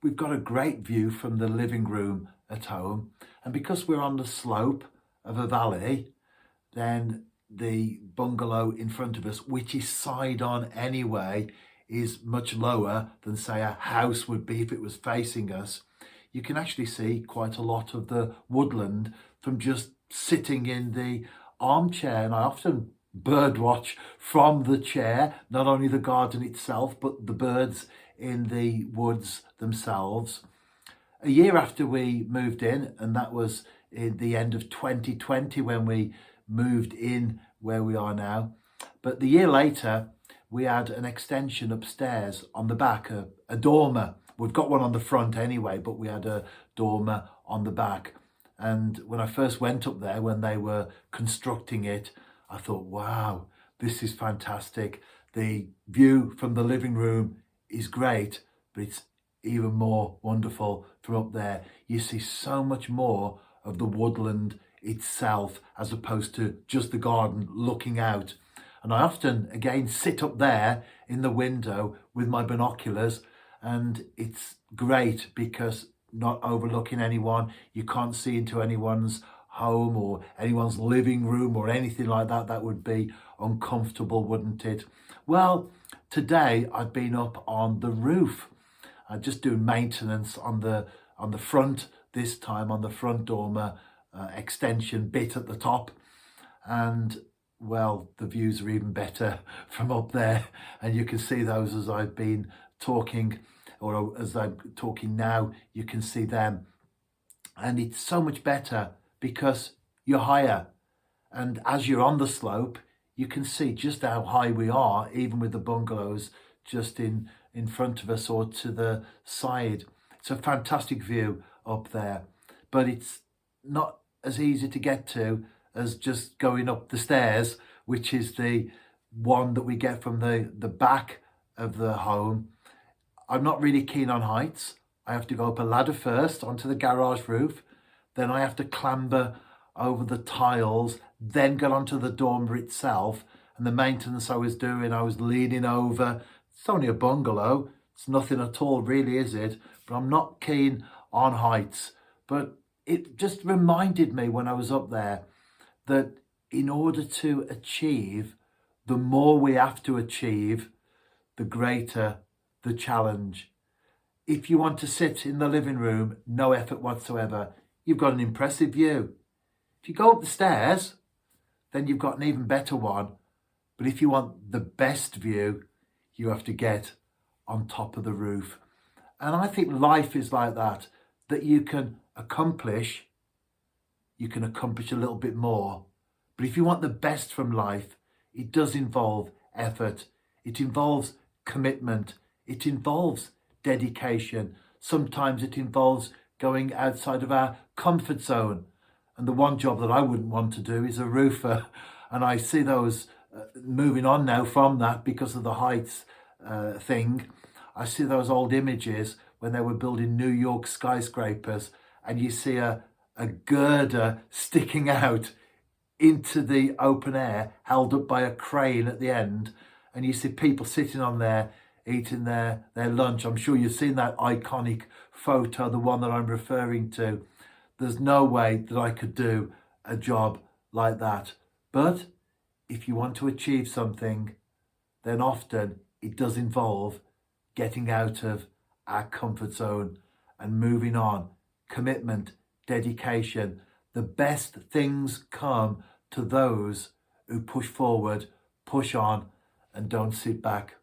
we've got a great view from the living room at home. And because we're on the slope of a valley, then the bungalow in front of us, which is side on anyway, is much lower than, say, a house would be if it was facing us. You can actually see quite a lot of the woodland from just sitting in the armchair. And I often bird watch from the chair, not only the garden itself, but the birds in the woods themselves. A year after we moved in, and that was in the end of 2020 when we moved in where we are now. But the year later, we had an extension upstairs on the back, a dormer. We've got one on the front anyway, but we had a dormer on the back. And when I first went up there, when they were constructing it, I thought, wow, this is fantastic. The view from the living room is great, but it's even more wonderful from up there. You see so much more of the woodland itself as opposed to just the garden looking out. And I often, again, sit up there in the window with my binoculars, and it's great because not overlooking anyone, you can't see into anyone's home or anyone's living room or anything like that. That would be uncomfortable, wouldn't it? Well, today I've been up on the roof. I'm just doing maintenance on the front, this time on the front dormer extension bit at the top. And well, the views are even better from up there, and you can see those as I've been talking, or as I'm talking now, you can see them. And it's so much better because you're higher, and as you're on the slope, you can see just how high we are, even with the bungalows just in front of us or to the side. It's a fantastic view up there, but it's not as easy to get to as just going up the stairs, which is the one that we get from the back of the home. I'm not really keen on heights. I have to go up a ladder first onto the garage roof, then I have to clamber over the tiles, then get onto the dormer itself. And the maintenance I was doing, I was leaning over. It's only a bungalow, it's nothing at all really, is it? But I'm not keen on heights. But it just reminded me when I was up there that in order to achieve, the more we have to achieve, the greater the challenge. If you want to sit in the living room, no effort whatsoever, you've got an impressive view. If you go up the stairs, then you've got an even better one. But if you want the best view, you have to get on top of the roof. And I think life is like that, that you can accomplish a little bit more. But if you want the best from life, it does involve effort. It involves commitment. It involves dedication. Sometimes it involves going outside of our comfort zone. And the one job that I wouldn't want to do is a roofer. And I see those moving on now from that because of the heights thing. I see those old images when they were building New York skyscrapers, and you see a girder sticking out into the open air, held up by a crane at the end, and you see people sitting on there eating their lunch. I'm sure you've seen that iconic photo, the one that I'm referring to. There's no way that I could do a job like that. But if you want to achieve something, then often it does involve getting out of our comfort zone and moving on. Commitment, dedication. The best things come to those who push forward, push on, and don't sit back.